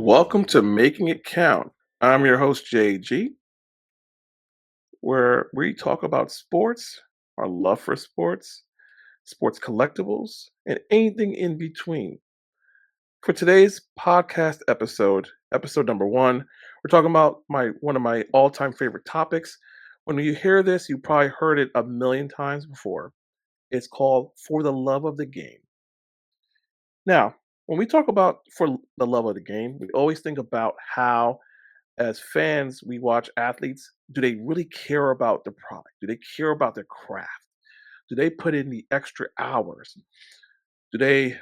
Welcome to Making It Count. I'm your host, JG, where we talk about sports, our love for sports, sports collectibles, and anything in between. For today's podcast episode number one, we're talking about my one of my all-time favorite topics. When you hear this, you probably heard it a million times before. It's called For the Love of the Game. Now, when we talk about for the love of the game, we always think about how as fans, we watch athletes. Do they really care about the product? Do they care about their craft? Do they put in the extra hours? Do they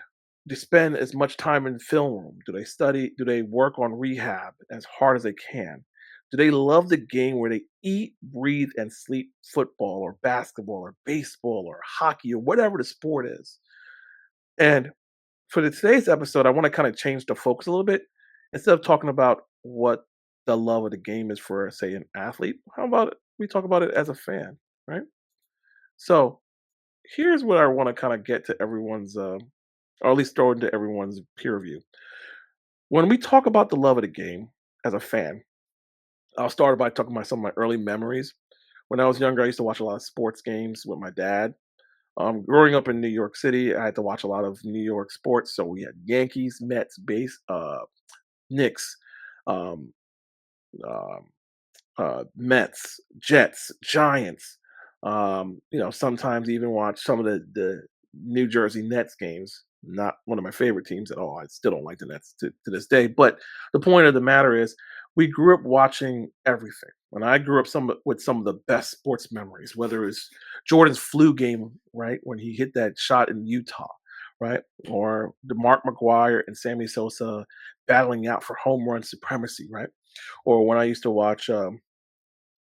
spend as much time in the film room? Do they study? Do they work on rehab as hard as they can? Do they love the game where they eat, breathe, and sleep football or basketball or baseball or hockey or whatever the sport is? And for today's episode, I want to kind of change the focus a little bit. Instead of talking about what the love of the game is for, say, an athlete, how about we talk about it as a fan, right? So here's what I want to kind of get to everyone's, or at least throw into everyone's peer review. When we talk about the love of the game as a fan, I'll start by talking about some of my early memories. When I was younger, I used to watch a lot of sports games with my dad. Growing up in New York City, I had to watch a lot of New York sports. So we had Yankees, Mets, Knicks, um, um, Mets, Jets, Giants. Sometimes even watch some of the New Jersey Nets games. Not one of my favorite teams at all. I still don't like the Nets to this day. But the point of the matter is, we grew up watching everything. And I grew up with some of the best sports memories, whether it's Jordan's flu game, right, when he hit that shot in Utah, right, or the Mark McGuire and Sammy Sosa battling out for home run supremacy, right, or when I used to watch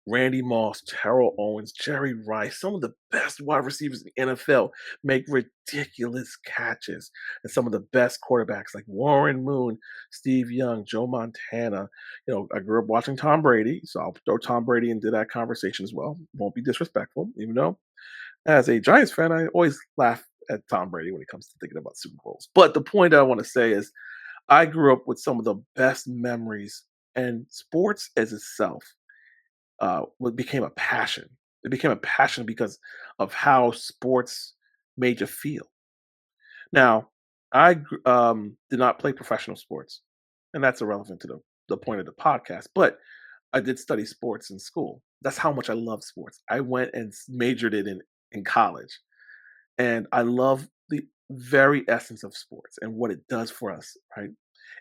Randy Moss, Terrell Owens, Jerry Rice, some of the best wide receivers in the NFL make ridiculous catches. And some of the best quarterbacks like Warren Moon, Steve Young, Joe Montana. I grew up watching Tom Brady, so I'll throw Tom Brady into that conversation as well. Won't be disrespectful, even though as a Giants fan, I always laugh at Tom Brady when it comes to thinking about Super Bowls. But the point I want to say is I grew up with some of the best memories and sports as itself what became a passion. It became a passion because of how sports made you feel. Now, I did not play professional sports, and that's irrelevant to the point of the podcast. But I did study sports in school. That's how much I love sports. I went and majored it in college, and I love the very essence of sports and what it does for us. Right?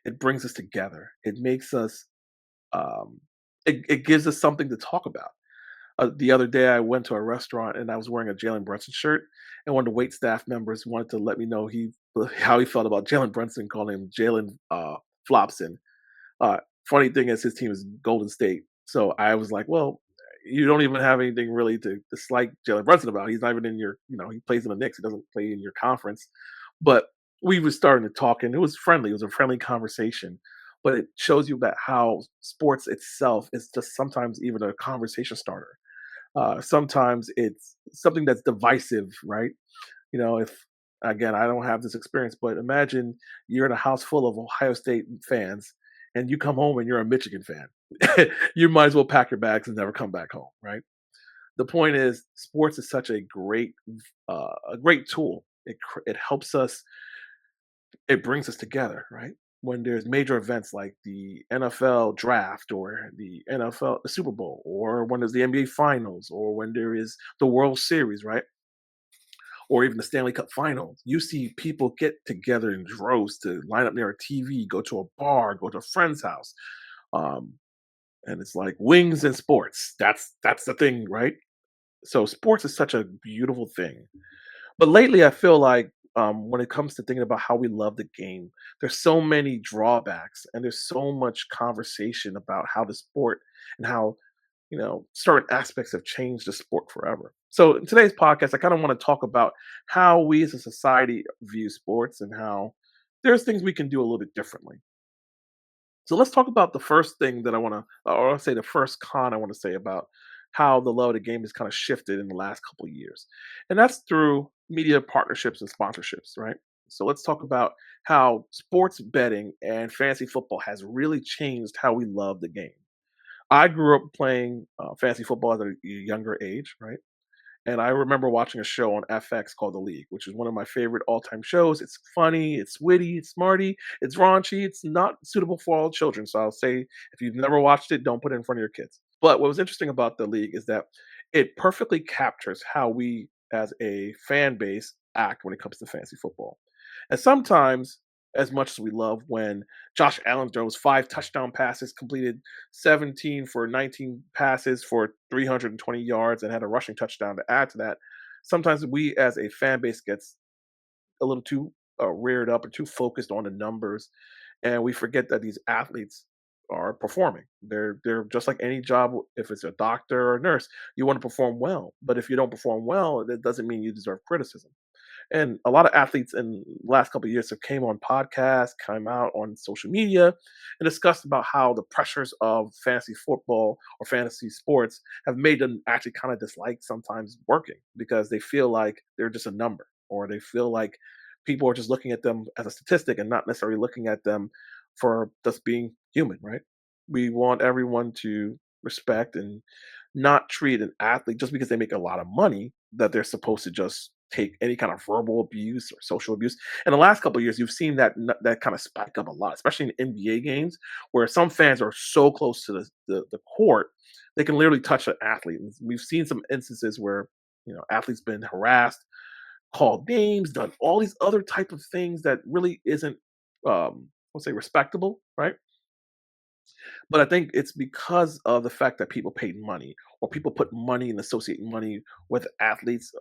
It brings us together. It makes us. Um, it gives us something to talk about. The other day, I went to a restaurant and I was wearing a Jalen Brunson shirt, and one of the wait staff members wanted to let me know how he felt about Jalen Brunson, calling him Jalen Flopson. Funny thing is, his team is Golden State, so I was like, "Well, you don't even have anything really to dislike Jalen Brunson about. He's not even in your, he plays in the Knicks. He doesn't play in your conference." But we were starting to talk, and it was friendly. It was a friendly conversation, but it shows you that how sports itself is just sometimes even a conversation starter. Sometimes it's something that's divisive, right? If again, I don't have this experience, but imagine you're in a house full of Ohio State fans and you come home and you're a Michigan fan. You might as well pack your bags and never come back home, right? The point is, sports is such a great tool. It helps us. It brings us together, right? When there's major events like the NFL draft or the NFL the Super Bowl, or when there's the NBA Finals, or when there is the World Series, right? Or even the Stanley Cup Finals, you see people get together in droves to line up near a TV, go to a bar, go to a friend's house, um, and it's like wings and sports. That's the thing, right? So sports is such a beautiful thing. But lately, I feel like when it comes to thinking about how we love the game, there's so many drawbacks, and there's so much conversation about how the sport and how certain aspects have changed the sport forever. So in today's podcast, I kind of want to talk about how we as a society view sports and how there's things we can do a little bit differently. So let's talk about the first thing that I want to, or I'll say the first con I want to say about how the love of the game has kind of shifted in the last couple of years, and that's through media partnerships and sponsorships, right? So let's talk about how sports betting and fantasy football has really changed how we love the game. I grew up playing fantasy football at a younger age, right? And I remember watching a show on FX called The League, which is one of my favorite all-time shows. It's funny, it's witty, it's smarty, it's raunchy, it's not suitable for all children. So I'll say if you've never watched it, don't put it in front of your kids. But what was interesting about The League is that it perfectly captures how we as a fan base act when it comes to fantasy football. And sometimes, as much as we love when Josh Allen throws 5 touchdown passes, completed 17 for 19 passes for 320 yards, and had a rushing touchdown to add to that. Sometimes we, as a fan base, gets a little too reared up or too focused on the numbers, and we forget that these athletes are performing. They're just like any job. If it's a doctor or a nurse, you want to perform well. But if you don't perform well, that doesn't mean you deserve criticism. And a lot of athletes in the last couple of years have came on podcasts, came out on social media, and discussed about how the pressures of fantasy football or fantasy sports have made them actually kind of dislike sometimes working because they feel like they're just a number, or they feel like people are just looking at them as a statistic and not necessarily looking at them for just being human, right? We want everyone to respect and not treat an athlete just because they make a lot of money that they're supposed to just take any kind of verbal abuse or social abuse. In the last couple of years, you've seen that kind of spike up a lot, especially in NBA games, where some fans are so close to the court they can literally touch an athlete. And we've seen some instances where athletes been harassed, called names, done all these other type of things that really isn't, let's say, respectable, right? But I think it's because of the fact that people paid money, or people put money and associate money with athletes'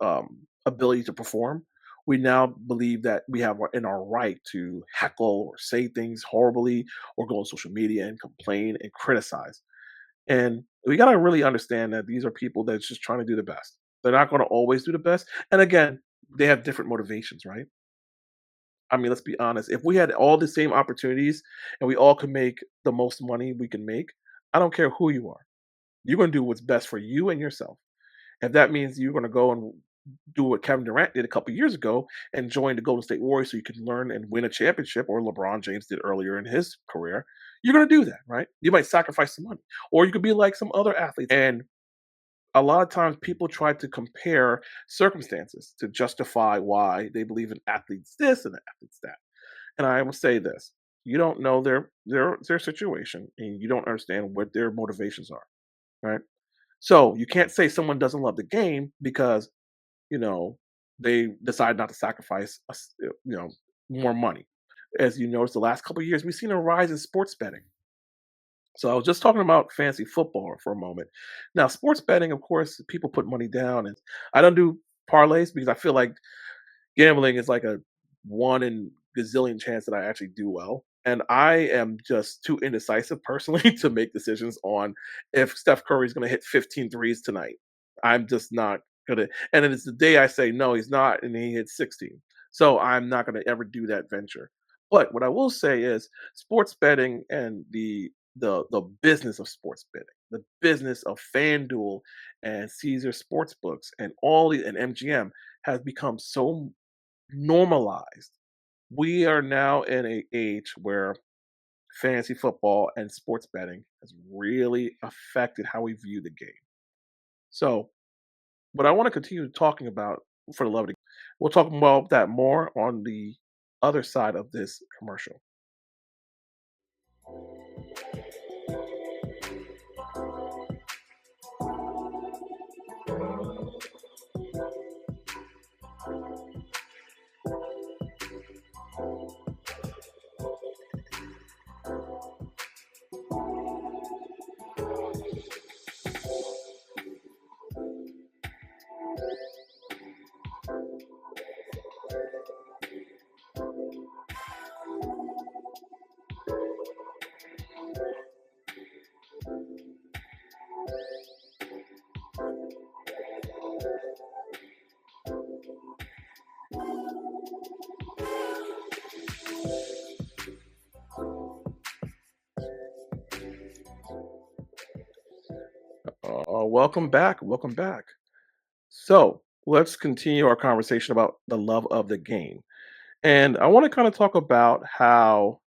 ability to perform. We now believe that we have in our right to heckle or say things horribly, or go on social media and complain and criticize. And we got to really understand that these are people that's just trying to do the best. They're not going to always do the best. And again, they have different motivations, right? I mean, let's be honest. If we had all the same opportunities and we all could make the most money we can make, I don't care who you are. You're going to do what's best for you and yourself. If that means you're going to go and do what Kevin Durant did a couple years ago and join the Golden State Warriors so you can learn and win a championship, or LeBron James did earlier in his career, you're going to do that, right? You might sacrifice some money, or you could be like some other athletes. And a lot of times people try to compare circumstances to justify why they believe an athlete's this and an athlete's that. And I will say this: you don't know their situation, and you don't understand what their motivations are, right? So you can't say someone doesn't love the game because you know they decide not to sacrifice more money. As you notice, the last couple of years we've seen a rise in sports betting. So I was just talking about fantasy football for a moment. Now, sports betting, of course, people put money down, and I don't do parlays because I feel like gambling is like a one in gazillion chance that I actually do well. And I am just too indecisive personally to make decisions on if Steph Curry is going to hit 15 threes tonight. I'm just not going to. And then it's the day I say, no, he's not, and he hits 16. So I'm not going to ever do that venture. But what I will say is sports betting and the business of sports betting, the business of FanDuel and Caesar Sportsbooks and all the and MGM has become so normalized. We are now in a age where fantasy football and sports betting has really affected how we view the game. So, what I want to continue talking about for the love of the game, we'll talk about that more on the other side of this commercial. Welcome back. Welcome back. So, let's continue our conversation about the love of the game. And I want to kind of talk about how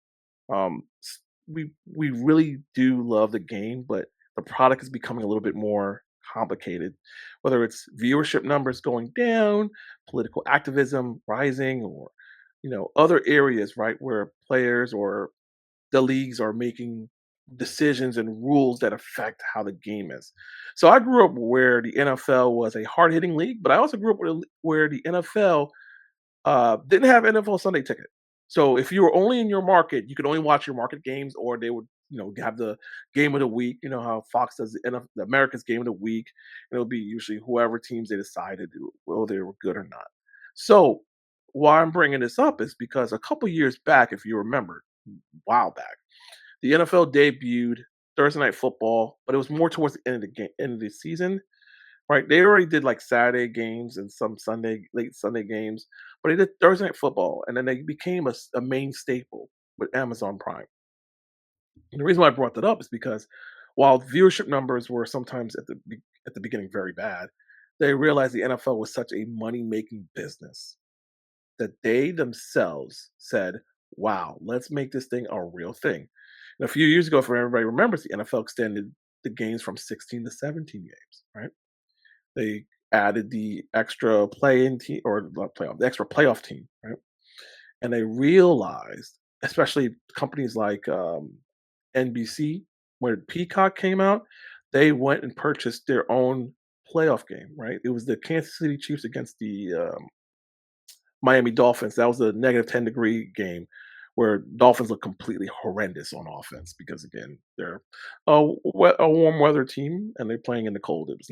we really do love the game, but the product is becoming a little bit more complicated. Whether it's viewership numbers going down, political activism rising, or other areas, right, where players or the leagues are making decisions and rules that affect how the game is. So I grew up where the NFL was a hard hitting league, but I also grew up where the NFL didn't have NFL Sunday Ticket. So if you were only in your market, you could only watch your market games, or they would, have the game of the week. You know how Fox does the, NFL, the America's game of the week. And it'll be usually whoever teams they decided whether they were good or not. So why I'm bringing this up is because a couple years back, if you remember, a while back, the NFL debuted Thursday Night Football, but it was more towards the end of the game, end of the season. Right, they already did, like, Saturday games and some late Sunday games, but they did Thursday Night Football, and then they became a main staple with Amazon Prime. And the reason why I brought that up is because while viewership numbers were sometimes at the beginning very bad, they realized the NFL was such a money-making business that they themselves said, "Wow, let's make this thing a real thing." And a few years ago, for everybody remembers, the NFL extended the games from 16 to 17 games, right? They added the extra play-in team, or not playoff, the extra playoff team, right? And they realized, especially companies like NBC, when Peacock came out, they went and purchased their own playoff game, right? It was the Kansas City Chiefs against the Miami Dolphins. That was a -10-degree game where Dolphins look completely horrendous on offense because again, they're a warm weather team and they're playing in the cold. It was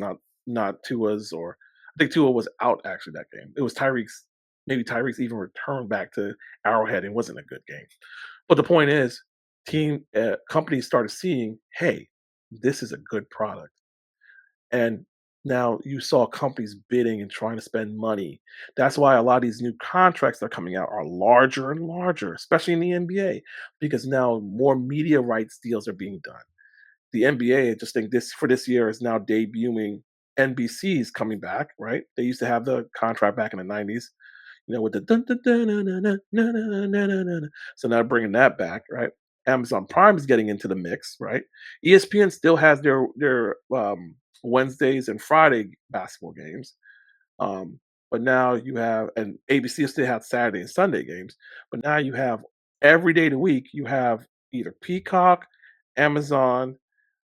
not Tua's, or I think Tua was out actually that game. It was Tyreek's. Maybe Tyreek's even returned back to Arrowhead and wasn't a good game. But the point is, team companies started seeing, hey, this is a good product. And now you saw companies bidding and trying to spend money. That's why a lot of these new contracts that are coming out are larger and larger, especially in the NBA, because now more media rights deals are being done. The NBA, I just think this for this year is now debuting NBC's coming back, right? They used to have the contract back in the 90s, with the dun dun dun na na na na na na na na. So now bringing that back, right? Amazon Prime is getting into the mix, right? ESPN still has their Wednesdays and Friday basketball games, but now you have, and ABC still has Saturday and Sunday games, but now you have every day of the week you have either Peacock, Amazon,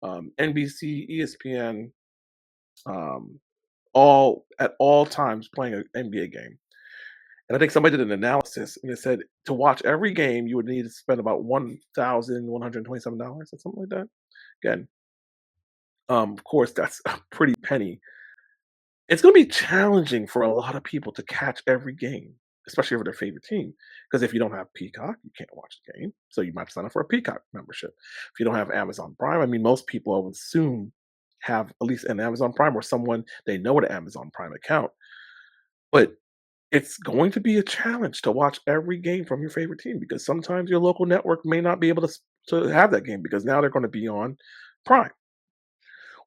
NBC, ESPN, um, all at all times playing an NBA game. And I think somebody did an analysis and it said to watch every game, you would need to spend about $1,127 or something like that. Again, of course, that's a pretty penny. It's going to be challenging for a lot of people to catch every game, especially for their favorite team. Because if you don't have Peacock, you can't watch the game. So you might sign up for a Peacock membership. If you don't have Amazon Prime, I mean, most people I would assume have at least an Amazon Prime or someone they know with an Amazon Prime account. But it's going to be a challenge to watch every game from your favorite team because sometimes your local network may not be able to have that game because now they're going to be on Prime.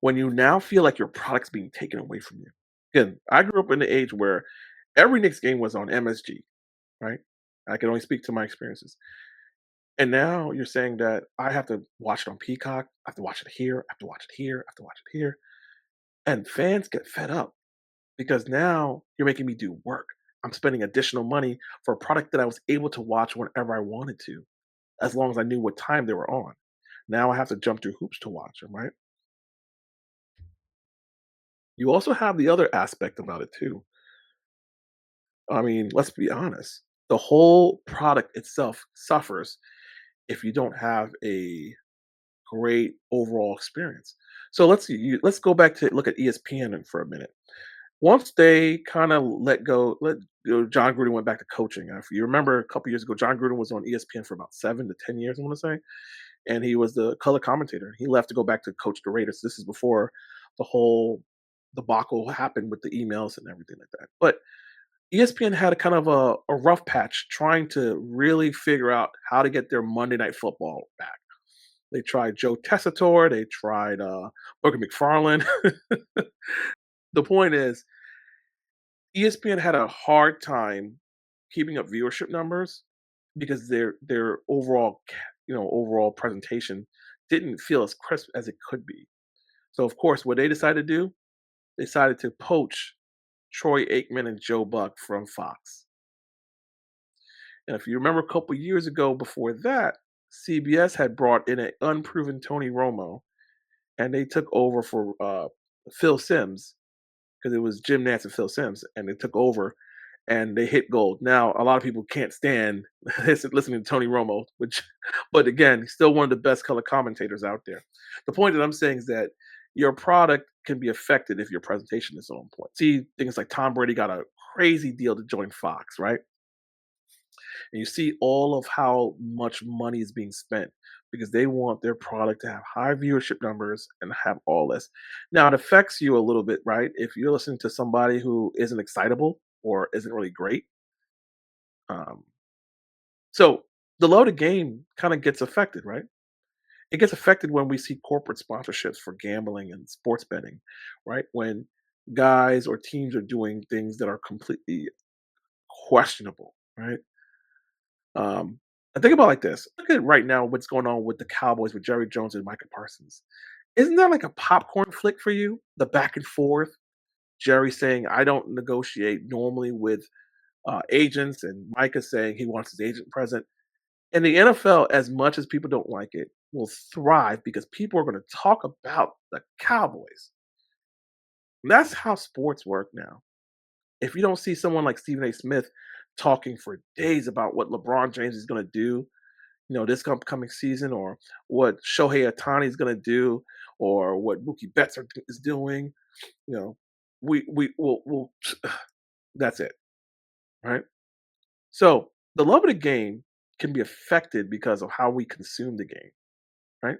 When you now feel like your product's being taken away from you. Again, I grew up in the age where every Knicks game was on MSG, right? I can only speak to my experiences. And now you're saying that I have to watch it on Peacock, I have to watch it here, I have to watch it here, I have to watch it here. And fans get fed up because now you're making me do work. I'm spending additional money for a product that I was able to watch whenever I wanted to, as long as I knew what time they were on. Now I have to jump through hoops to watch them, right? You also have the other aspect about it too. I mean, let's be honest. The whole product itself suffers if you don't have a great overall experience. So let's see, let's go back to look at ESPN for a minute. Once they kind of let John Gruden went back to coaching. If you remember a couple years ago, John Gruden was on ESPN for about 7 to 10 years, I want to say, and he was the color commentator. He left to go back to coach the Raiders. This is before the whole debacle happened with the emails and everything like that. But ESPN had a kind of a rough patch trying to really figure out how to get their Monday Night Football back. They tried Joe Tessitore, they tried Booker McFarland. The point is, ESPN had a hard time keeping up viewership numbers because their overall overall presentation didn't feel as crisp as it could be. So of course, what they decided to do, they decided to poach Troy Aikman and Joe Buck from Fox. And if you remember a couple years ago before that, CBS had brought in an unproven Tony Romo, and they took over for Phil Simms because it was Jim Nance and Phil Simms, and they took over and they hit gold. Now, a lot of people can't stand listening to Tony Romo, which, but again, he's still one of the best color commentators out there. The point that I'm saying is that your product can be affected if your presentation is on point. See, things like Tom Brady got a crazy deal to join Fox, right? And you see all of how much money is being spent because they want their product to have high viewership numbers and have all this. Now, it affects you a little bit, right? If you're listening to somebody who isn't excitable or isn't really great. Um, so the low to game kind of gets affected, right? It gets affected when we see corporate sponsorships for gambling and sports betting, right? When guys or teams are doing things that are completely questionable, right? And think about it like this. Look at right now what's going on with the Cowboys with Jerry Jones and Micah Parsons. Isn't that like a popcorn flick for you? The back and forth. Jerry saying, I don't negotiate normally with agents, and Micah saying he wants his agent present. And the NFL, as much as people don't like it, will thrive because people are going to talk about the Cowboys. And that's how sports work now. If you don't see someone like Stephen A. Smith talking for days about what LeBron James is going to do, this upcoming season, or what Shohei Ohtani is going to do, or what Mookie Betts is doing. You know, we'll that's it, right? So the love of the game can be affected because of how we consume the game, right?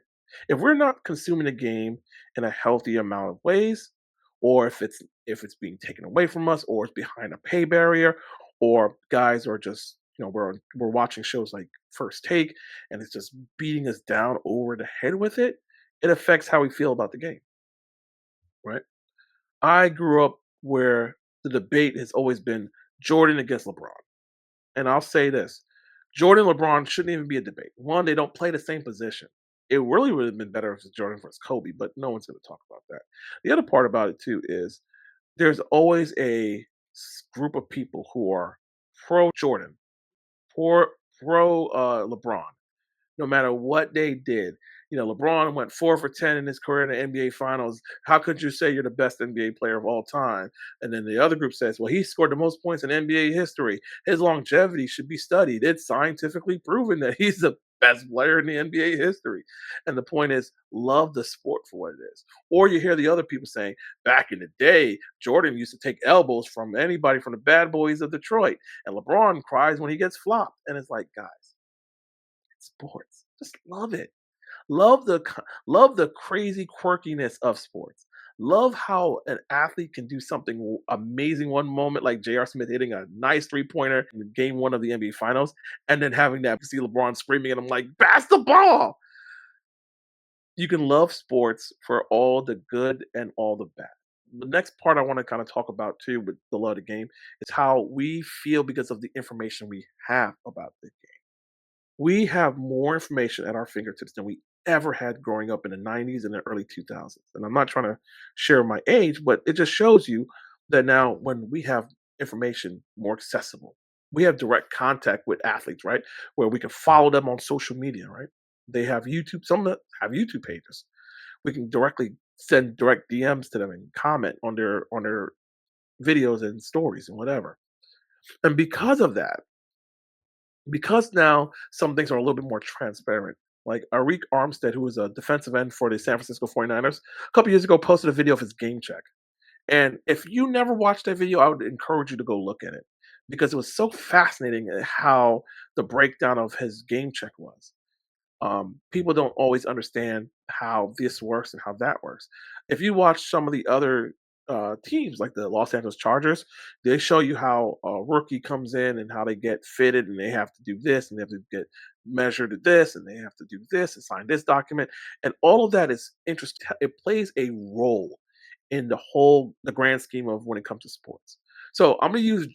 If we're not consuming the game in a healthy amount of ways, or if it's being taken away from us, or it's behind a pay barrier, or guys are just we're watching shows like First Take and it's just beating us down over the head with it, it affects how we feel about the game, right? I grew up where the debate has always been Jordan against LeBron. And I'll say this, Jordan and LeBron shouldn't even be a debate. One, they don't play the same position. It really would have been better if it's Jordan versus Kobe, but no one's going to talk about that. The other part about it too is there's always a group of people who are pro Jordan, pro LeBron, no matter what they did. LeBron went 4 for 10 in his career in the NBA Finals. How could you say you're the best NBA player of all time? And then the other group says, well, he scored the most points in NBA history. His longevity should be studied. It's scientifically proven that he's the best player in the NBA history. And the point is, love the sport for what it is. Or you hear the other people saying, back in the day, Jordan used to take elbows from anybody from the bad boys of Detroit. And LeBron cries when he gets flopped. And it's like, guys, it's sports. Just love it. Love the crazy quirkiness of sports. Love how an athlete can do something amazing one moment, like J.R. Smith hitting a nice 3-pointer in game one of the NBA Finals, and then having that see LeBron screaming at him like, pass the ball. You can love sports for all the good and all the bad. The next part I want to kind of talk about too with the love of the game is how we feel because of the information we have about the game. We have more information at our fingertips than we ever had growing up in the 90s and the early 2000s. And I'm not trying to share my age, but it just shows you that now when we have information more accessible, we have direct contact with athletes, right? Where we can follow them on social media, right? They have YouTube, some have YouTube pages. We can directly send direct DMs to them and comment on their videos and stories and whatever. And because now some things are a little bit more transparent. Like Arik Armstead, who was a defensive end for the San Francisco 49ers, a couple years ago posted a video of his game check. And if you never watched that video, I would encourage you to go look at it because it was so fascinating at how the breakdown of his game check was. People don't always understand how this works and how that works. If you watch some of the other teams, like the Los Angeles Chargers, they show you how a rookie comes in and how they get fitted, and they have to do this, and they have to get measured to this, and they have to do this and sign this document, and all of that is interesting. It plays a role in the grand scheme of when it comes to sports. So I'm gonna use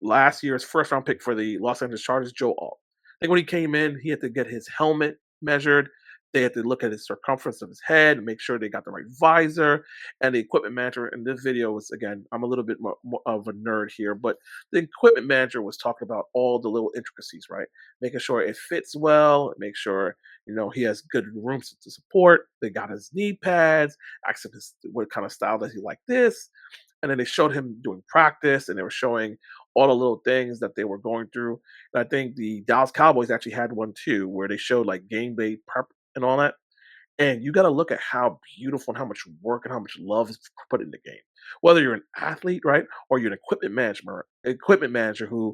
last year's first round pick for the Los Angeles Chargers, Joe Alt. I think when he came in, he had to get his helmet measured. They had to look at his circumference of his head, make sure they got the right visor, and the equipment manager. In this video was again, I'm a little bit more of a nerd here, but the equipment manager was talking about all the little intricacies, right? Making sure it fits well, make sure he has good room to support. They got his knee pads, asked him what kind of style does he like this, and then they showed him doing practice, and they were showing all the little things that they were going through. And I think the Dallas Cowboys actually had one too, where they showed like game day prep and all that. And you got to look at how beautiful and how much work and how much love is put in the game. Whether you're an athlete, right, or you're an equipment manager who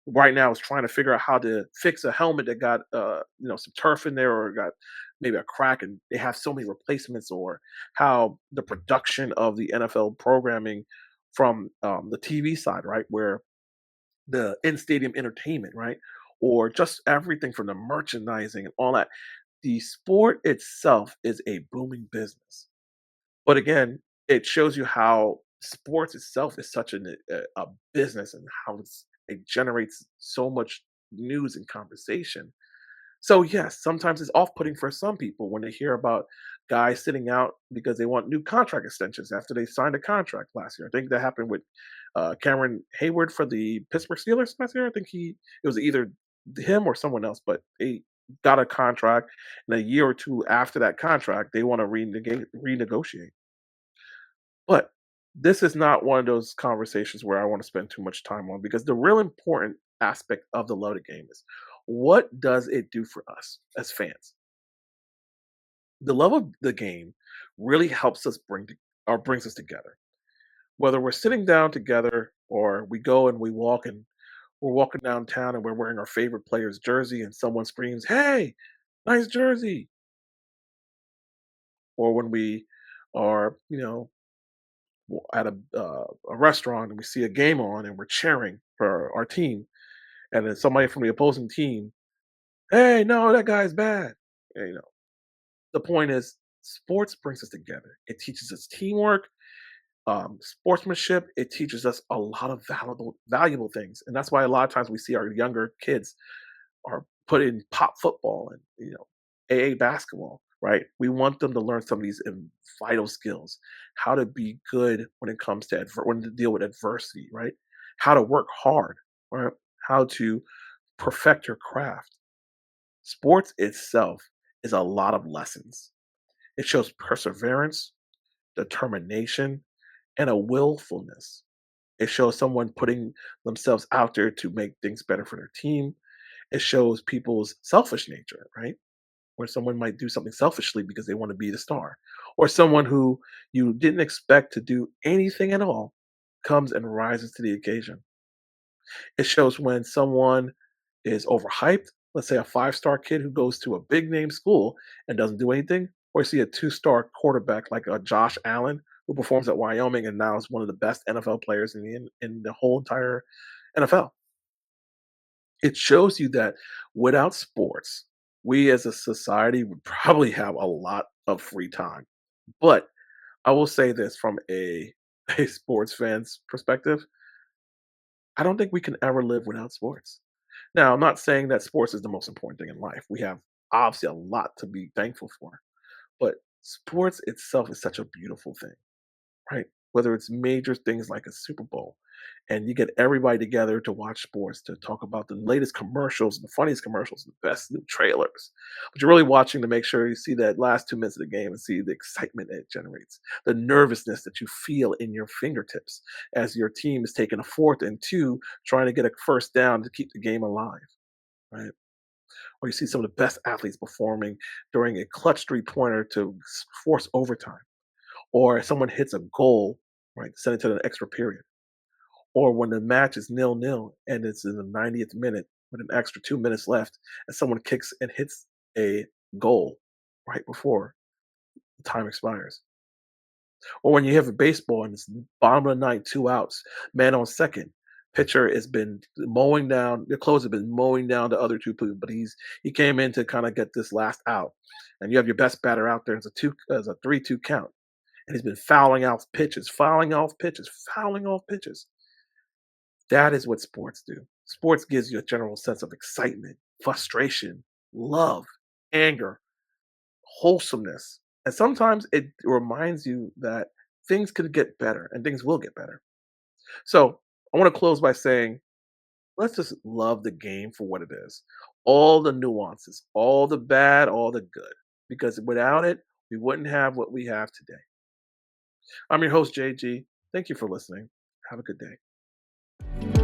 right now is trying to figure out how to fix a helmet that got some turf in there or got maybe a crack, and they have so many replacements, or how the production of the NFL programming from the TV side, right, where the in-stadium entertainment, right, or just everything from the merchandising and all that. The sport itself is a booming business. But again, it shows you how sports itself is such a business, and how it generates so much news and conversation. So yes, sometimes it's off-putting for some people when they hear about guys sitting out because they want new contract extensions after they signed a contract last year. I think that happened with Cameron Hayward for the Pittsburgh Steelers last year. I think it was either him or someone else, but they got a contract, and a year or two after that contract, they want to renegotiate. But this is not one of those conversations where I want to spend too much time on, because the real important aspect of the loaded game is, what does it do for us as fans? The love of the game really helps us or brings us together. Whether we're sitting down together, or we go and we walk, and we're walking downtown and we're wearing our favorite player's jersey and someone screams, "Hey, nice jersey." Or when we are, at a restaurant and we see a game on and we're cheering for our team, and then somebody from the opposing team, "Hey, no, that guy's bad." And, the point is, sports brings us together. It teaches us teamwork, sportsmanship. It teaches us a lot of valuable things, and that's why a lot of times we see our younger kids are put in pop football and AA basketball, right? We want them to learn some of these vital skills, how to be good when it comes to when to deal with adversity, right? How to work hard, right? How to perfect your craft. Sports itself is a lot of lessons. It shows perseverance, determination, and a willfulness. It shows someone putting themselves out there to make things better for their team. It shows people's selfish nature, right? Where someone might do something selfishly because they want to be the star, or someone who you didn't expect to do anything at all comes and rises to the occasion. It shows when someone is overhyped, let's say a five-star kid who goes to a big name school and doesn't do anything, or see a two-star quarterback like a Josh Allen who performs at Wyoming and now is one of the best NFL players in the whole entire NFL. It shows you that without sports, we as a society would probably have a lot of free time. But I will say this from a sports fan's perspective, I don't think we can ever live without sports. Now, I'm not saying that sports is the most important thing in life. We have obviously a lot to be thankful for, but sports itself is such a beautiful thing. Right? Whether it's major things like a Super Bowl, and you get everybody together to watch sports, to talk about the latest commercials, the funniest commercials, the best new trailers. But you're really watching to make sure you see that last 2 minutes of the game and see the excitement it generates, the nervousness that you feel in your fingertips as your team is taking a fourth and two, trying to get a first down to keep the game alive. Right? Or you see some of the best athletes performing during a clutch three-pointer to force overtime, or someone hits a goal, right, send it to the extra period, or when the match is nil-nil and it's in the 90th minute with an extra 2 minutes left, and someone kicks and hits a goal right before the time expires. Or when you have a baseball and it's bottom of the ninth, 2 outs, man on second, pitcher has been mowing down, the closer has been mowing down the other two people, but he came in to kind of get this last out, and you have your best batter out there. It's a 3-2 count, and he's been fouling off pitches, fouling off pitches, fouling off pitches. That is what sports do. Sports gives you a general sense of excitement, frustration, love, anger, wholesomeness. And sometimes it reminds you that things could get better and things will get better. So I want to close by saying, let's just love the game for what it is. All the nuances, all the bad, all the good. Because without it, we wouldn't have what we have today. I'm your host, JG. Thank you for listening. Have a good day.